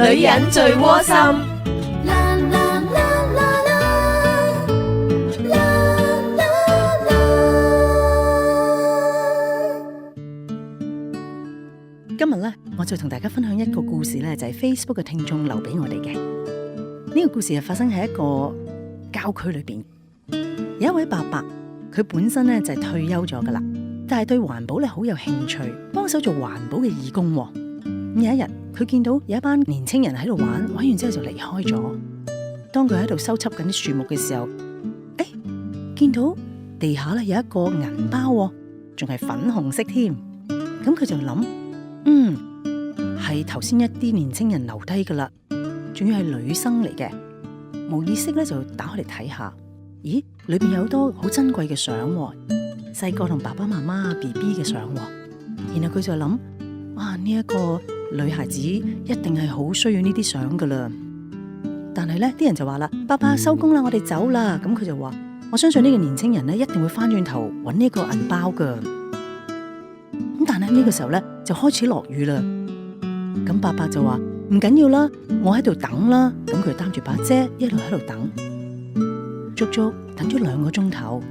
女人最窩心。啦啦啦啦啦啦啦啦。今日咧，我就同大家分享一個故事咧，就係 Facebook 嘅聽眾留俾我哋嘅。呢個故事係發生喺一個郊區裏邊，有一位伯伯，佢本身咧就係退休咗噶啦，但係對環保咧好有興趣，幫手做環保嘅義工。咁有一日，佢見到有一班年青人喺度玩完之後就離開咗。當佢喺度收葺緊啲樹木嘅時候，見到地下咧有一個銀包，仲係粉紅色添。咁佢就諗，係頭先一啲年青人留低噶啦，仲要係女生嚟嘅。無意識咧就打開嚟睇下，咦，裏邊有好多好珍貴嘅相，細個同爸爸媽媽 BB 嘅相。然後佢就諗，哇，呢一個女孩子一定係好需要呢啲相噶啦。但係咧，啲人就話啦，爸爸收工啦，我哋走啦。咁佢就話，我相信呢個年青人咧一定會翻轉頭揾呢個銀包噶。咁但係呢個時候咧就開始落雨啦。咁伯伯就話唔緊要啦，我喺度等啦。咁佢擔住把遮一路喺度等，足足等咗2個鐘頭。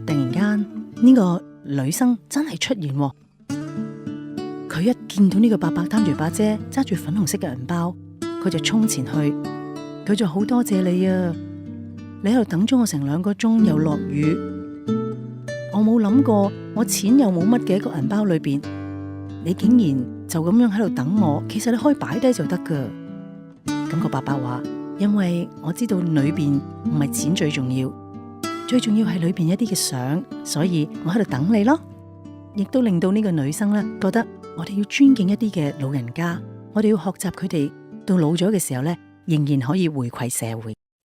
突然間呢個女生真係出現。佢一見到呢個伯伯擔住把遮，揸住粉紅色嘅銀包，佢就衝前去，佢就好多謝你啊！你喺度等咗我成2個鐘，又落雨，我冇諗過我錢又冇乜嘅一個銀包裏邊，你竟然就咁樣喺度等我。其實你可以擺低就得噶。咁個伯伯話，因為我知道裏邊唔係錢最重要，最重要係裏邊一啲嘅相，所以我喺度等你咯。亦都令到呢個女生咧覺得，我哋要尊敬一啲嘅老人家，我哋要學習佢哋到老咗嘅時候咧，仍然可以回饋社會。